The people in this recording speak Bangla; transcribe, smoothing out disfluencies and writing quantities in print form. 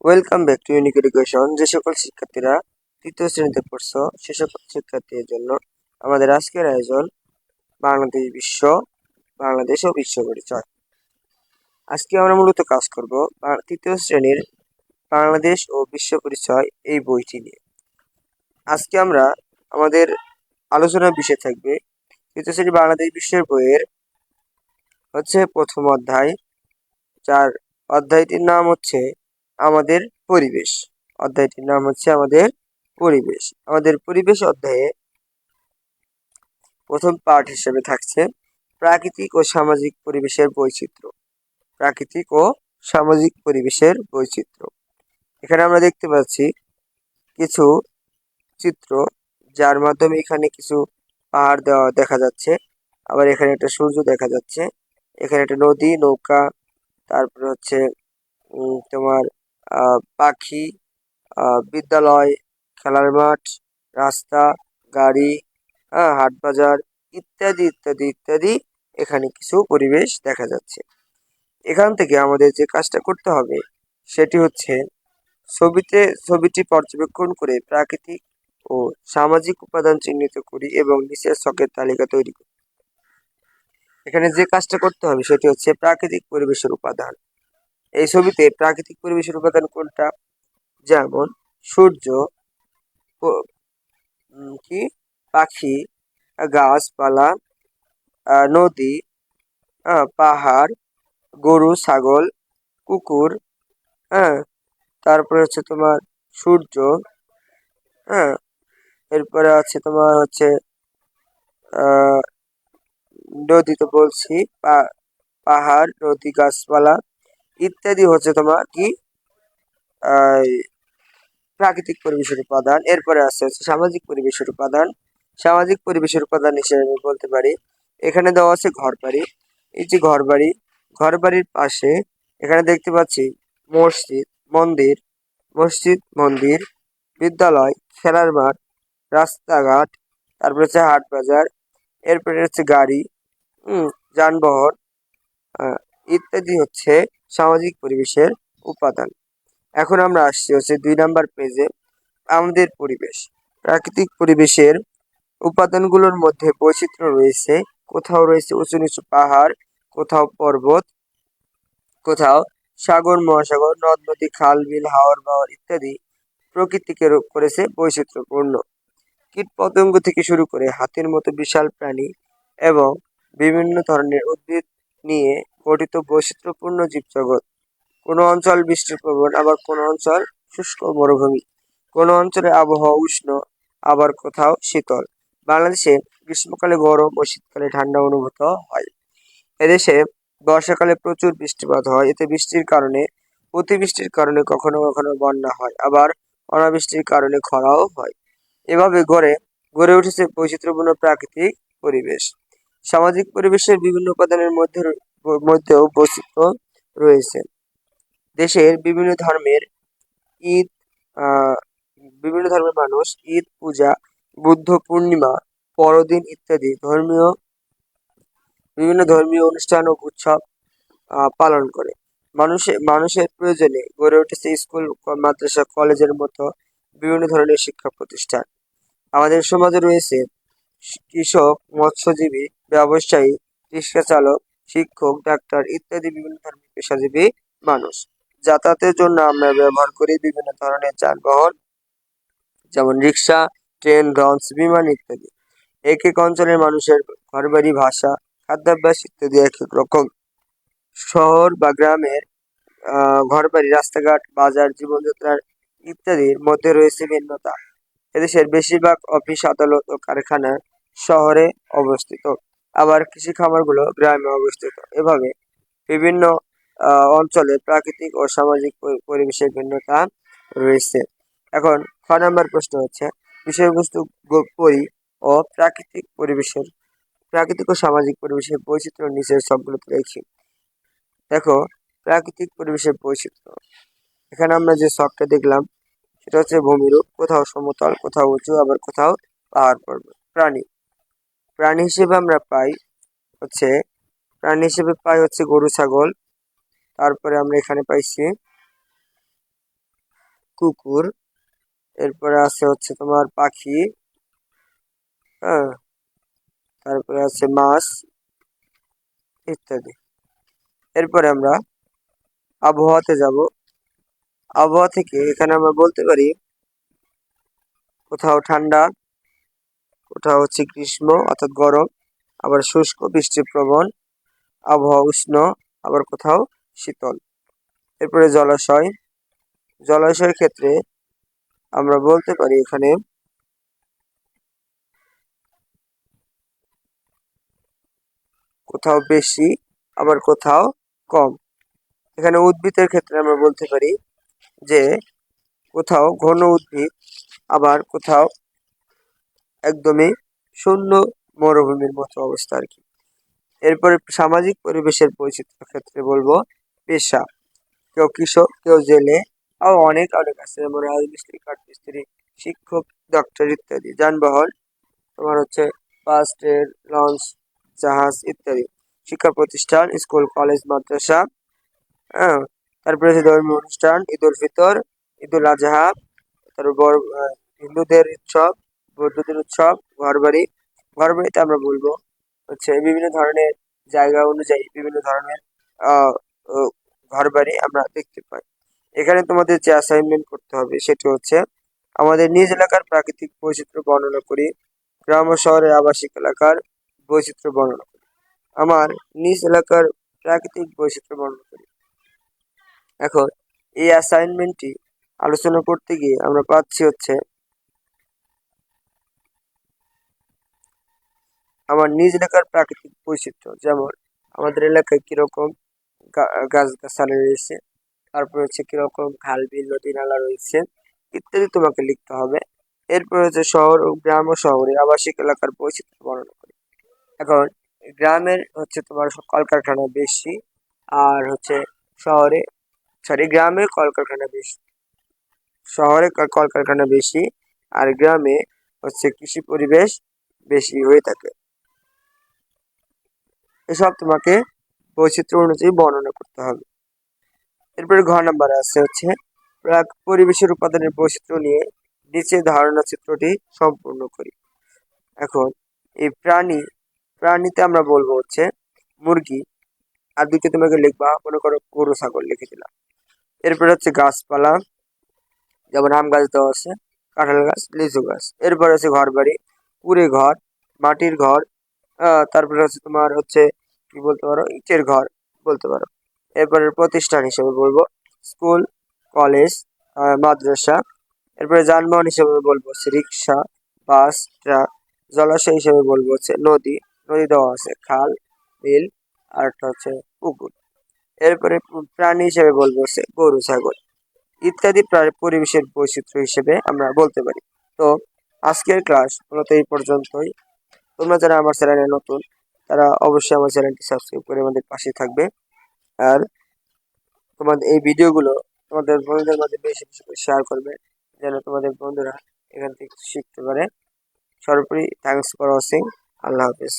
Welcome back to unique education. যে সকল শিক্ষার্থীরা তৃতীয় শ্রেণীতে পড়ছো সে সকল শিক্ষার্থীদের জন্য আমাদের আজকের আয়োজন বাংলাদেশ ও বিশ্ব পরিচয়। আজকে আমরা মূলত কাজ করব তৃতীয় শ্রেণীর বাংলাদেশ ও বিশ্ব পরিচয় এই বইটি নিয়ে। আজকে আমরা আমাদের আলোচনার বিষয় থাকবে তৃতীয় শ্রেণী বাংলাদেশ বিশ্বের বইয়ের প্রথম অধ্যায়, যার অধ্যায়টির নাম হচ্ছে আমাদের পরিবেশ। অধ্যায়টির নাম হচ্ছে আমাদের পরিবেশ। আমাদের পরিবেশ অধ্যায়ে প্রথম পার্ট হিসেবে থাকছে প্রাকৃতিক ও সামাজিক পরিবেশের বৈচিত্র্য। প্রাকৃতিক ও সামাজিক পরিবেশের বৈচিত্র্য। এখানে আমরা দেখতে পাচ্ছি কিছু চিত্র, যার মাধ্যমে এখানে কিছু পাহাড় দেওয়া দেখা যাচ্ছে, আবার এখানে একটা সূর্য দেখা যাচ্ছে, এখানে একটা নদী, নৌকা, তারপরে হচ্ছে তোমার পাখি, বিদ্যালয়, খেলার মাঠ, রাস্তা, গাড়ি, হাট বাজার ইত্যাদি ইত্যাদি ইত্যাদি এখানে কিছু পরিবেশ দেখা যাচ্ছে। এখান থেকে আমাদের যে কাজটা করতে হবে সেটি হচ্ছে ছবিটি পর্যবেক্ষণ করে প্রাকৃতিক ও সামাজিক উপাদান চিহ্নিত করি এবং নিচের ছকের তালিকা তৈরি করি। এখানে যে কাজটা করতে হবে সেটি হচ্ছে প্রাকৃতিক পরিবেশের উপাদান। এই ছবিতে প্রাকৃতিক পরিবেশের উপাদান কোনটা? যেমন সূর্য, পাখি, গাছপালা, নদী, পাহাড়, গরু, ছাগল, কুকুর, তারপরে হচ্ছে তোমার সূর্য, এরপরে আছে তোমার হচ্ছে নদী, তো বলছি, পাহাড়, নদী, গাছপালা ইত্যাদি হচ্ছে তোমার কি প্রাকৃতিক পরিবেশের উপাদান। এরপরে আছে হচ্ছে সামাজিক পরিবেশের উপাদান। সামাজিক পরিবেশের উপাদান হিসেবে আমি বলতে পারি এখানে দেওয়া আছে ঘরবাড়ি। এই যে ঘরবাড়ি, ঘরবাড়ির পাশে এখানে দেখতে পাচ্ছি মসজিদ, মন্দির, বিদ্যালয়, খেলার মাঠ, রাস্তাঘাট, তারপরে হচ্ছে হাট বাজার, এরপরে হচ্ছে গাড়ি, যানবাহন ইত্যাদি হচ্ছে সামাজিক পরিবেশের উপাদান। এখন আমরা আসছি হচ্ছে 2 নাম্বার পেজে, আমাদের পরিবেশ। প্রাকৃতিক পরিবেশের উপাদানগুলোর মধ্যে বৈচিত্র্য রয়েছে। কোথাও রয়েছে উঁচু নিচু পাহাড়, কোথাও পর্বত, কোথাও সাগর মহাসাগর, নদ নদী, খাল বিল, হাওর বাওর ইত্যাদি প্রকৃতিকে রূপ করেছে বৈচিত্র্যপূর্ণ। কীট পতঙ্গ থেকে শুরু করে হাতির মতো বিশাল প্রাণী এবং বিভিন্ন ধরনের উদ্ভিদ নিয়ে গঠিত বৈচিত্র্যপূর্ণ জীবজগৎ। কোনো অঞ্চল বৃষ্টিপ্রবণ, আবার কোনো অঞ্চল শুষ্ক মরুভূমি। কোনো অঞ্চলে আবহাওয়া উষ্ণ, আবার কোথাও শীতল। বাংলাদেশে গ্রীষ্মকালে গরম ও শীতকালে ঠান্ডা অনুভূত হয়। এদেশে বর্ষাকালে প্রচুর বৃষ্টিপাত হয়। এতে অতিবৃষ্টির কারণে কখনো কখনো বন্যা হয়, আবার অনাবৃষ্টির কারণে খরাও হয়। এভাবে গড়ে উঠেছে বৈচিত্র্যপূর্ণ প্রাকৃতিক পরিবেশ। সামাজিক পরিবেশের বিভিন্ন উপাদানের মধ্যেও বৈচিত্র্য রয়েছে। দেশের ঈদ বিভিন্ন ধর্মের মানুষ ঈদ, পূজা, বুদ্ধ পূর্ণিমা, বড়দিন ইত্যাদি বিভিন্ন ধর্মীয় অনুষ্ঠান ও উৎসব পালন করে। মানুষের প্রয়োজনে গড়ে উঠেছে স্কুল, মাদ্রাসা, কলেজের মতো বিভিন্ন ধরনের শিক্ষা প্রতিষ্ঠান। আমাদের সমাজে রয়েছে কৃষক, মৎস্যজীবী, ব্যবসায়ী, রিক্সা চালক, শিক্ষক, ডাক্তার ইত্যাদি বিভিন্ন ধরনের পেশাজীবী মানুষ। যাতায়াতের জন্য আমরা ব্যবহার করি বিভিন্ন ধরনের যানবাহন, যেমন রিক্সা, ট্রেন, লঞ্চ, বিমান ইত্যাদি। এক এক অঞ্চলের মানুষের ঘরবাড়ি, ভাষা, খাদ্যাভ্যাস ইত্যাদি এক এক রকম। শহর বা গ্রামের ঘরবাড়ি, রাস্তাঘাট, বাজার, জীবনযাত্রার ইত্যাদির মধ্যে রয়েছে ভিন্নতা। এদেশের বেশিরভাগ অফিস, আদালত ও কারখানা শহরে অবস্থিত, আবার কৃষি খামারগুলো গ্রামে অবস্থিত। এভাবে বিভিন্ন অঞ্চলে প্রাকৃতিক ও সামাজিক পরিবেশের ভিন্নতা রয়েছে। এখন 6 নম্বর প্রশ্ন হচ্ছে বিষয়বস্তু পরি ও প্রাকৃতিক ও সামাজিক পরিবেশের বৈচিত্র্য নিচের সবগুলোতে দেখি। দেখো, প্রাকৃতিক পরিবেশের বৈচিত্র্য, এখানে আমরা যে ছকটা দেখলাম সেটা হচ্ছে ভূমিরূপ, কোথাও সমতল, কোথাও উঁচু, আবার কোথাও পাহাড় পর্বত। প্রাণী হিসেবে আমরা পাই হচ্ছে গরু, ছাগল। তারপরে আমরা এখানে পাইছি কুকুর, এরপরে আছে হচ্ছে তোমার পাখি, হ্যাঁ, তারপরে আছে মাছ ইত্যাদি। এরপরে আমরা আবহাওয়াতে যাব। আবহাওয়া থেকে এখানে আমরা বলতে পারি কোথাও ঠান্ডা, কোথাও হচ্ছে গ্রীষ্ম অর্থাৎ গরম, আবার শুষ্ক বৃষ্টিপ্রবণ, আবহাওয়া উষ্ণ, আবার কোথাও শীতল। এরপরে জলাশয়। জলাশয়ের ক্ষেত্রে আমরা বলতে পারি এখানে কোথাও বেশি, আবার কোথাও কম। এখানে উদ্ভিদের ক্ষেত্রে আমরা বলতে পারি যে কোথাও ঘন উদ্ভিদ, আবার কোথাও একদমই শূন্য মরুভূমির মতো অবস্থা আর কি। এরপরে সামাজিক পরিবেশের বৈচিত্র্য ক্ষেত্রে বলবো পেশা, কেউ কৃষক, কেউ জেলে, আরো অনেক অনেক আছে, যেমন রাজমিস্ত্রি, কাঠমিস্ত্রি, শিক্ষক, ডক্টর ইত্যাদি। যানবাহন তোমার হচ্ছে বাস, ট্রেন, লঞ্চ, জাহাজ ইত্যাদি। শিক্ষা প্রতিষ্ঠান, স্কুল, কলেজ, মাদ্রাসা, হ্যাঁ। তারপরে হচ্ছে ধর্মীয় অনুষ্ঠান, ঈদ উল ফিতর, ঈদ উল আজহা, তারপর হিন্দুদের উৎসব, বৌদ্ধদের উৎসব, ঘরবাড়ি। ঘরবাড়িতে আমরা বলবো হচ্ছে বিভিন্ন ধরনের জায়গা অনুযায়ী বিভিন্ন ধরনের আহ আহ, ঘরবাড়ি আমরা দেখতে পাই। এখানে তোমাদের যে অ্যাসাইনমেন্ট করতে হবে সেটি হচ্ছে আমাদের নিজ এলাকার প্রাকৃতিক বৈচিত্র্য বর্ণনা করি, গ্রাম ও শহরের আবাসিক এলাকার বৈচিত্র্য বর্ণনা করি। আমার নিজ এলাকার প্রাকৃতিক বৈচিত্র্য বর্ণনা করি। এখন এই অ্যাসাইনমেন্টটি আলোচনা করতে গিয়ে আমরা পাচ্ছি হচ্ছে আমার নিজ এলাকার প্রাকৃতিক বৈচিত্র্য, যেমন আমাদের এলাকায় কিরকম গাছগাছালি রয়েছে, তারপর হচ্ছে কিরকম খাল বিল নদী নালা রয়েছে ইত্যাদি তোমাকে লিখতে হবে। এরপর হচ্ছে শহর ও গ্রাম ও শহরে আবাসিক এলাকার বৈচিত্র্য বর্ণনা করি। এখন গ্রামের হচ্ছে তোমার কলকারখানা বেশি, আর হচ্ছে শহরে, সরি, গ্রামে কলকারখানা বেশি, শহরে কলকারখানা বেশি, আর গ্রামে হচ্ছে কৃষি পরিবেশ বেশি হয়ে থাকে। এসব তোমাকে বৈচিত্র্য অনুযায়ী বর্ণনা করতে হবে। এরপরে ঘ নাম্বার আছে হচ্ছে পরিবেশের উপাদানের বৈচিত্র্য নিয়ে নিচে ধারণা চিত্রটি সম্পূর্ণ করি। এখন এই প্রাণীতে আমরা বলবো হচ্ছে মুরগি, আর দুইটা তোমাকে লিখবা, মনে করো গরু ছাগল লিখে দিলাম। এরপরে হচ্ছে গাছপালা, যেমন আম গাছ দেওয়া আছে, কাঁঠাল গাছ, লিচু গাছ। এরপরে হচ্ছে ঘর বাড়ি, কুড়ে ঘর, মাটির ঘর, তারপরে হচ্ছে তোমার হচ্ছে কি বলতে পারো, ইটের ঘর বলতে পারো। এরপরে প্রতিষ্ঠান হিসেবে বলবো স্কুল, কলেজ, মাদ্রাসা। এরপরে যানবাহন হিসেবে বলবো হচ্ছে রিক্সা, বাস, ট্রাক। জলাশয় হিসেবে বলবো হচ্ছে নদী, নদী দেওয়া আছে, খাল, বিল, আর একটা হচ্ছে পুকুর। এরপরে প্রাণী হিসেবে বলবো হচ্ছে গরু ছাগল ইত্যাদি পরিবেশের বৈচিত্র্য হিসেবে আমরা বলতে পারি। তো আজকের ক্লাস মূলত এই পর্যন্তই। তোমরা যারা আমার চ্যানেলে নতুন তারা অবশ্যই আমার চ্যানেলটি সাবস্ক্রাইব করে আমাদের পাশে থাকবে। আর তোমাদের এই ভিডিওগুলো তোমাদের বন্ধুদের মাঝে বেশি বেশি করে শেয়ার করবে, যেন তোমাদের বন্ধুরা এখান থেকে শিখতে পারে। সর্বোপরি থ্যাংকস ফর ওয়াচিং। আল্লাহ হাফেজ।